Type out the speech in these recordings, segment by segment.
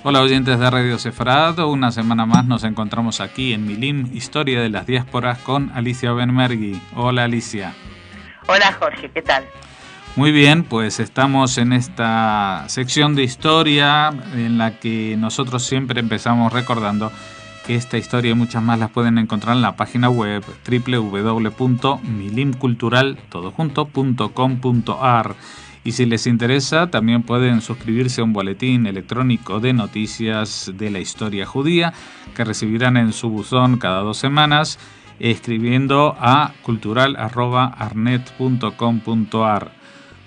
Hola oyentes de Radio Sefarad, una semana más nos encontramos aquí en Milim, Historia de las Diásporas con Alicia Benmergui. Hola Alicia. Hola Jorge, ¿qué tal? Muy bien, pues estamos en esta sección de historia en la que nosotros siempre empezamos recordando que esta historia y muchas más las pueden encontrar en la página web www.milimcultural.com.ar. Y si les interesa, también pueden suscribirse a un boletín electrónico de noticias de la historia judía que recibirán en su buzón cada 2 semanas escribiendo a cultural@arnet.com.ar.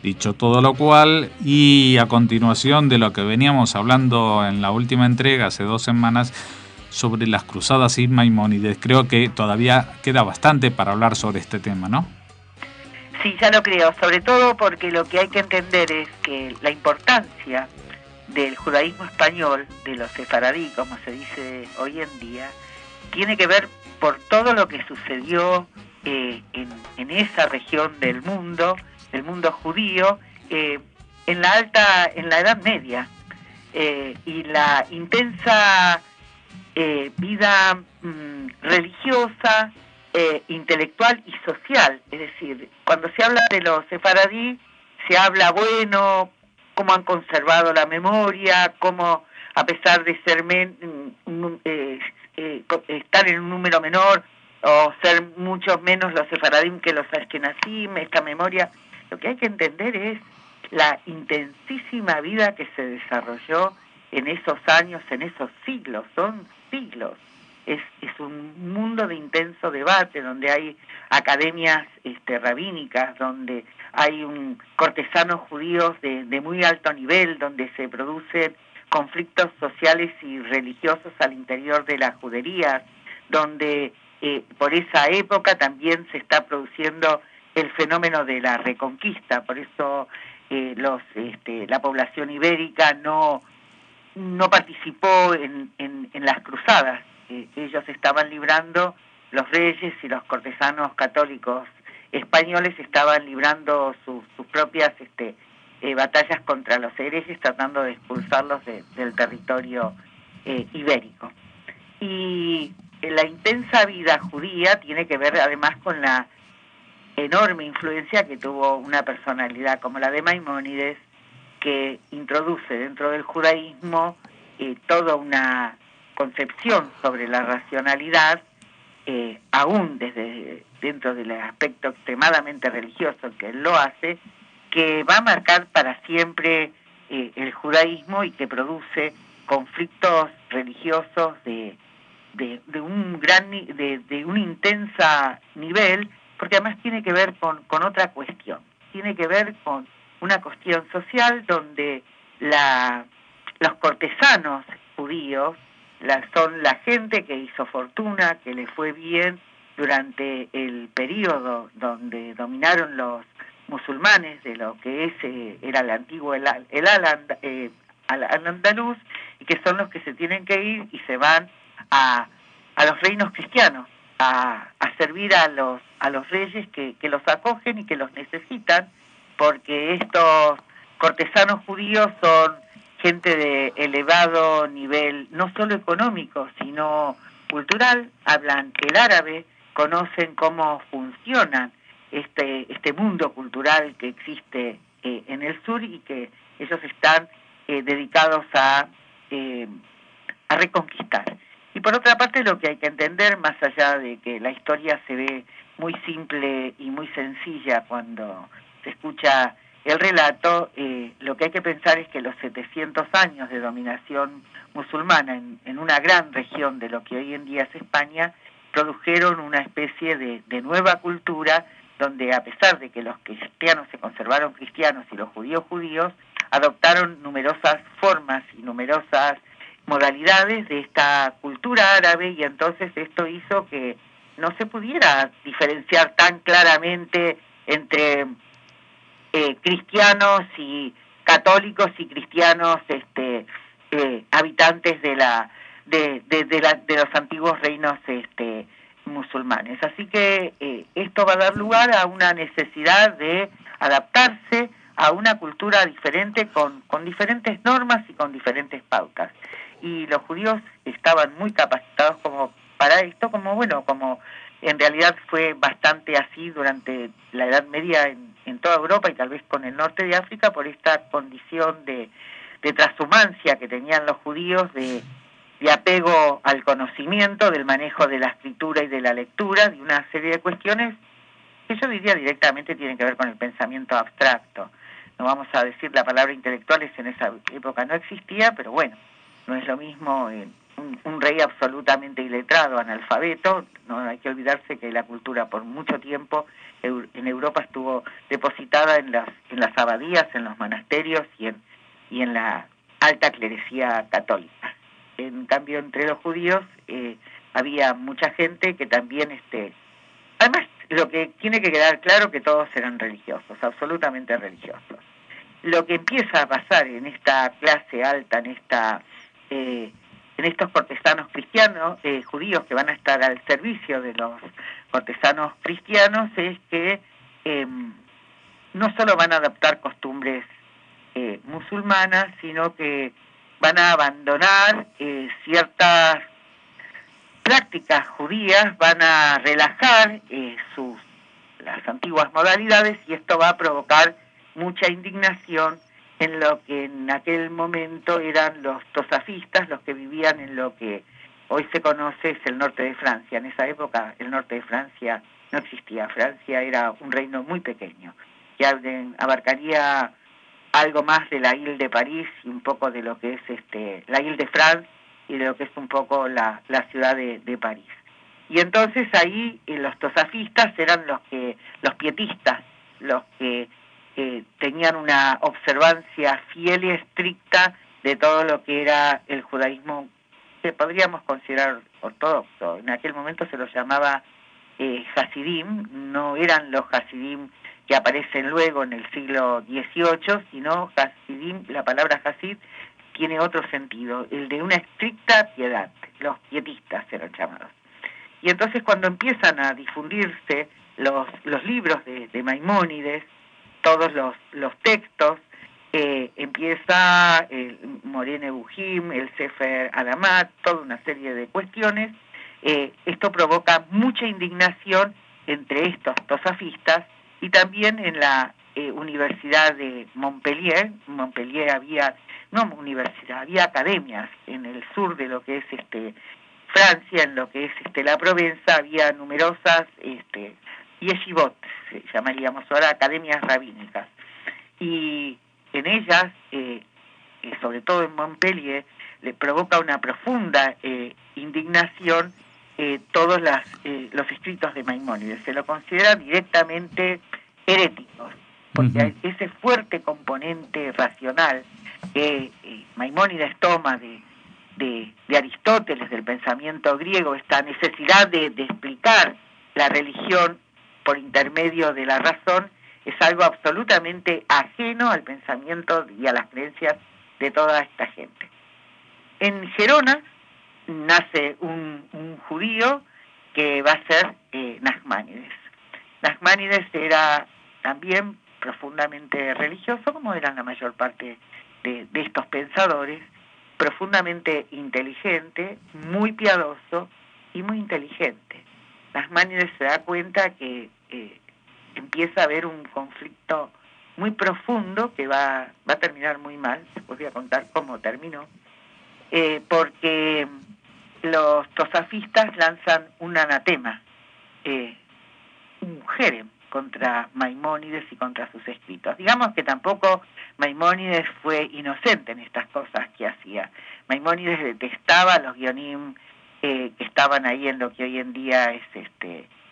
Dicho todo lo cual, y a continuación de lo que veníamos hablando en la última entrega hace 2 semanas sobre las cruzadas y Maimónides, creo que todavía queda bastante para hablar sobre este tema, ¿no? Sí, ya lo creo, sobre todo porque lo que hay que entender es que la importancia del judaísmo español, de los sefaradí, como se dice hoy en día, tiene que ver por todo lo que sucedió en esa región del mundo judío, en la Edad Media, y la intensa vida religiosa, intelectual y social. Es decir, cuando se habla de los sefaradí, se habla, bueno, cómo han conservado la memoria, cómo a pesar de ser estar en un número menor o ser muchos menos los sefaradim que los ashkenazim, esta memoria, lo que hay que entender es la intensísima vida que se desarrolló en esos años, en esos siglos, son siglos. Es un mundo de intenso debate, donde hay academias rabínicas, donde hay cortesanos judíos de muy alto nivel, donde se producen conflictos sociales y religiosos al interior de las juderías, donde por esa época también se está produciendo el fenómeno de la reconquista. Por eso la población ibérica no participó en las cruzadas. Ellos estaban librando, los reyes y los cortesanos católicos españoles estaban librando sus propias batallas contra los herejes, tratando de expulsarlos del territorio ibérico. Y la intensa vida judía tiene que ver además con la enorme influencia que tuvo una personalidad como la de Maimónides, que introduce dentro del judaísmo toda una concepción sobre la racionalidad, aún desde dentro del aspecto extremadamente religioso que él lo hace, que va a marcar para siempre el judaísmo y que produce conflictos religiosos de un intensa nivel, porque además tiene que ver con otra cuestión, tiene que ver con una cuestión social donde los cortesanos judíos son la gente que hizo fortuna, que le fue bien durante el periodo donde dominaron los musulmanes de lo que era el antiguo al-Andalus, y que son los que se tienen que ir y se van a los reinos cristianos a servir a los reyes que los acogen y que los necesitan, porque estos cortesanos judíos son gente de elevado nivel, no solo económico, sino cultural, hablan el árabe, conocen cómo funciona este mundo cultural que existe en el sur, y que ellos están dedicados a reconquistar. Y por otra parte, lo que hay que entender, más allá de que la historia se ve muy simple y muy sencilla cuando se escucha el relato, lo que hay que pensar es que los 700 años de dominación musulmana en una gran región de lo que hoy en día es España, produjeron una especie de nueva cultura, donde a pesar de que los cristianos se conservaron cristianos y los judíos, adoptaron numerosas formas y numerosas modalidades de esta cultura árabe, y entonces esto hizo que no se pudiera diferenciar tan claramente entre cristianos y católicos y cristianos habitantes de los antiguos reinos musulmanes. Así que esto va a dar lugar a una necesidad de adaptarse a una cultura diferente, con diferentes normas y con diferentes pautas. y los judíos estaban muy capacitados como para esto, como en realidad fue bastante así durante la Edad Media en toda Europa y tal vez con el norte de África, por esta condición de transhumancia que tenían los judíos, de apego al conocimiento, del manejo de la escritura y de la lectura, de una serie de cuestiones que yo diría directamente tienen que ver con el pensamiento abstracto. No vamos a decir la palabra intelectuales, en esa época no existía, pero bueno, no es lo mismo un rey absolutamente iletrado, analfabeto. No hay que olvidarse que la cultura por mucho tiempo en Europa estuvo depositada en las abadías, en los monasterios y en la alta clerecía católica. En cambio, entre los judíos había mucha gente que también, además, lo que tiene que quedar claro que todos eran religiosos, absolutamente religiosos. Lo que empieza a pasar en esta clase alta, en estos cortesanos cristianos, judíos que van a estar al servicio de los cortesanos cristianos, es que no solo van a adoptar costumbres musulmanas, sino que van a abandonar ciertas prácticas judías, van a relajar las antiguas modalidades, y esto va a provocar mucha indignación en lo que en aquel momento eran los tosafistas, los que vivían en lo que hoy se conoce es el norte de Francia. En esa época el norte de Francia no existía. Francia era un reino muy pequeño que abarcaría algo más de la Ile de París y un poco de lo que es la Ile de France y de lo que es un poco la ciudad de París. Y entonces ahí los tosafistas eran los pietistas, los que tenían una observancia fiel y estricta de todo lo que era el judaísmo que podríamos considerar ortodoxo. En aquel momento se los llamaba Hasidim, no eran los Hasidim que aparecen luego en el siglo XVIII, sino Hasidim, la palabra Hasid tiene otro sentido, el de una estricta piedad. Los pietistas eran llamados. Y entonces cuando empiezan a difundirse los libros de Maimónides, todos los textos, empieza el Moreh Nevuchim, el Sefer Adamat, toda una serie de cuestiones. Esto provoca mucha indignación entre estos tosafistas y también en la Universidad de Montpellier. Montpellier había academias en el sur de lo que es Francia, en lo que es la Provenza, había numerosas yeshivot, llamaríamos ahora academias rabínicas, y en ellas, sobre todo en Montpellier, le provoca una profunda indignación todos los escritos de Maimónides. Se lo considera directamente heréticos, porque hay ese fuerte componente racional que Maimónides toma de Aristóteles, del pensamiento griego, esta necesidad de explicar la religión por intermedio de la razón, es algo absolutamente ajeno al pensamiento y a las creencias de toda esta gente. En Gerona nace un judío que va a ser Nachmanides. Nachmanides era también profundamente religioso, como eran la mayor parte de estos pensadores, profundamente inteligente, muy piadoso y muy inteligente. Nachmanides se da cuenta que empieza a haber un conflicto muy profundo que va a terminar muy mal. Después voy a contar cómo terminó, porque los tosafistas lanzan un anatema, un jerem contra Maimónides y contra sus escritos. Digamos que tampoco Maimónides fue inocente en estas cosas que hacía. Maimónides detestaba a los guionim que estaban ahí en lo que hoy en día es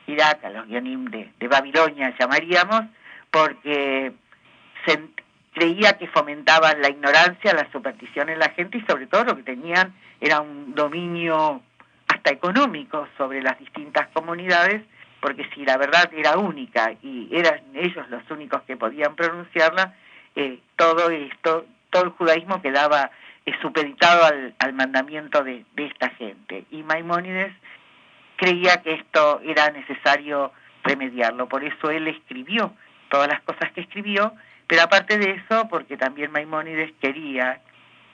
Irak, a los guionim de Babilonia llamaríamos, porque creía que fomentaban la ignorancia, la superstición en la gente, y sobre todo lo que tenían era un dominio hasta económico sobre las distintas comunidades, porque si la verdad era única y eran ellos los únicos que podían pronunciarla, todo el judaísmo quedaba supeditado al mandamiento de esta gente. Y Maimónides creía que esto era necesario remediarlo, por eso él escribió todas las cosas que escribió, pero aparte de eso, porque también Maimónides quería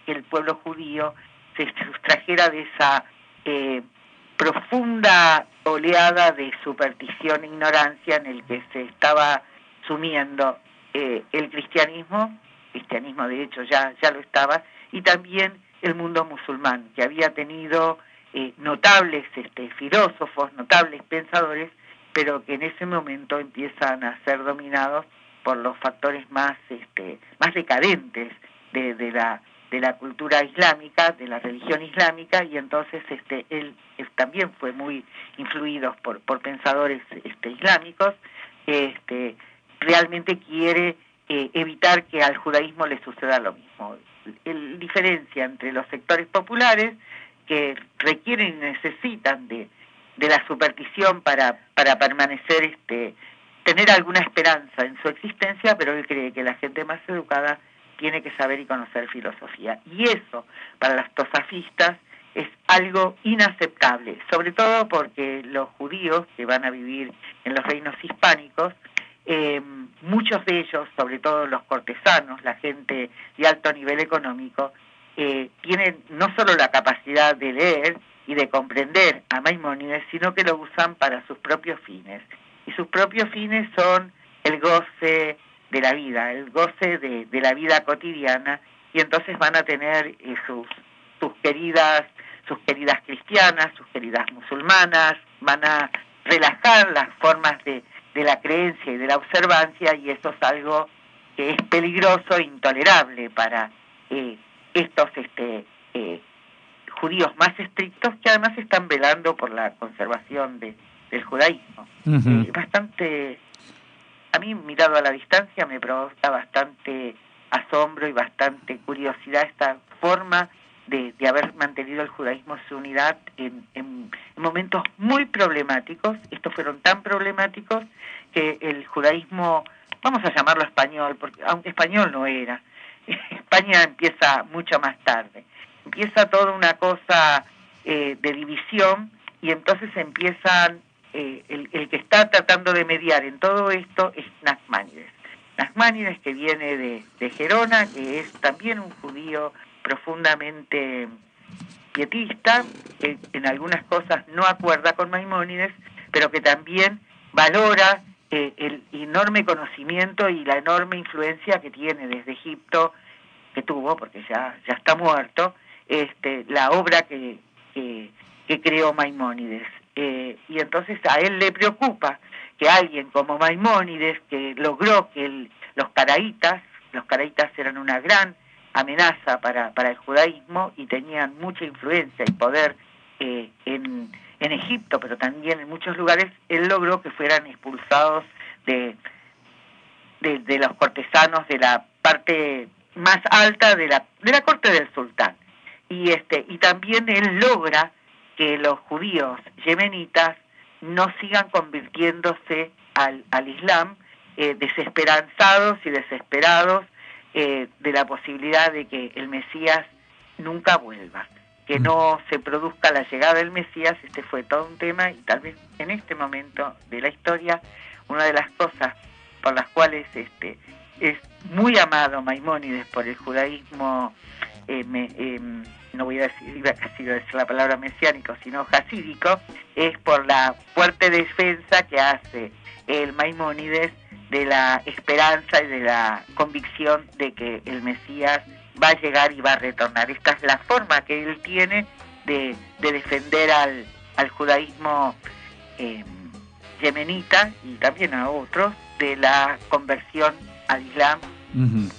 que el pueblo judío se sustrajera de esa profunda oleada de superstición e ignorancia en el que se estaba sumiendo el cristianismo de hecho ya lo estaba, y también el mundo musulmán, que había tenido notables filósofos, notables pensadores, pero que en ese momento empiezan a ser dominados por los factores más decadentes de la cultura islámica, de la religión islámica, y entonces él también fue muy influido por pensadores islámicos. Realmente quiere evitar que al judaísmo le suceda lo mismo. Diferencia entre los sectores populares que requieren y necesitan de la superstición para permanecer, tener alguna esperanza en su existencia, pero él cree que la gente más educada tiene que saber y conocer filosofía. Y eso, para los tosafistas, es algo inaceptable, sobre todo porque los judíos que van a vivir en los reinos hispánicos, muchos de ellos, sobre todo los cortesanos, la gente de alto nivel económico, tienen no solo la capacidad de leer y de comprender a Maimónides, sino que lo usan para sus propios fines. Y sus propios fines son el goce de la vida, el goce de la vida cotidiana, y entonces van a tener sus queridas cristianas, sus queridas musulmanas, van a relajar las formas de la creencia y de la observancia, y eso es algo que es peligroso e intolerable para estos judíos más estrictos, que además están velando por la conservación del judaísmo. Uh-huh. Bastante, a mí, mirado a la distancia, me provoca bastante asombro y bastante curiosidad esta forma de haber mantenido el judaísmo su unidad en momentos muy problemáticos. Estos fueron tan problemáticos que el judaísmo, vamos a llamarlo español, porque aunque español no era, España empieza mucho más tarde. Empieza toda una cosa de división, y entonces empiezan, el que está tratando de mediar en todo esto es Nachmanides. Nachmanides, que viene de Gerona, que es también un judío profundamente pietista, que en algunas cosas no acuerda con Maimónides, pero que también valora el enorme conocimiento y la enorme influencia que tiene desde Egipto, que tuvo, porque ya está muerto, la obra que creó Maimónides. Y entonces a él le preocupa que alguien como Maimónides, que logró que los caraítas eran una gran amenaza para el judaísmo y tenían mucha influencia y poder en Egipto, pero también en muchos lugares, él logró que fueran expulsados de los cortesanos de la parte más alta de la corte del sultán. Y también él logra que los judíos yemenitas no sigan convirtiéndose al Islam, desesperanzados y desesperados de la posibilidad de que el Mesías nunca vuelva, que no se produzca la llegada del Mesías. Fue todo un tema, y tal vez en este momento de la historia, una de las cosas por las cuales es muy amado Maimónides por el judaísmo, no voy a decir, iba casi a decir la palabra mesiánico, sino jasídico, es por la fuerte defensa que hace el Maimónides de la esperanza y de la convicción de que el Mesías va a llegar y va a retornar. Esta es la forma que él tiene de defender al judaísmo yemenita, y también a otros, de la conversión al Islam, uh-huh,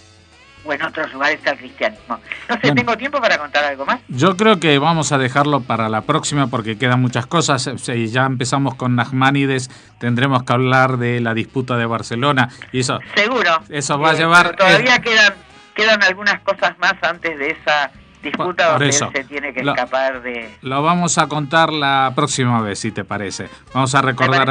o en otros lugares al cristianismo. No sé, bueno, ¿tengo tiempo para contar algo más? Yo creo que vamos a dejarlo para la próxima, porque quedan muchas cosas. Si ya empezamos con Nachmanides, tendremos que hablar de la disputa de Barcelona, y eso seguro. Eso va a llevar... Todavía quedan algunas cosas más antes de esa disputa, donde él se tiene que escapar de... Lo vamos a contar la próxima vez, si te parece. Vamos a recordar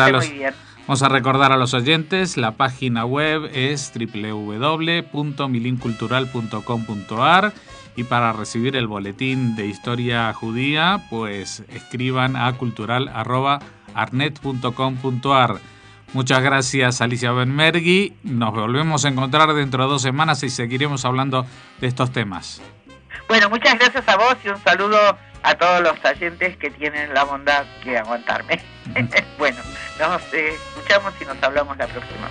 a los oyentes, la página web es www.milincultural.com.ar, y para recibir el boletín de historia judía, pues escriban a cultural@arnet.com.ar. Muchas gracias, Alicia Benmergui. Nos volvemos a encontrar dentro de 2 semanas y seguiremos hablando de estos temas. Bueno, muchas gracias a vos y un saludo a todos los oyentes que tienen la bondad de aguantarme. Bueno, nos escuchamos y nos hablamos la próxima.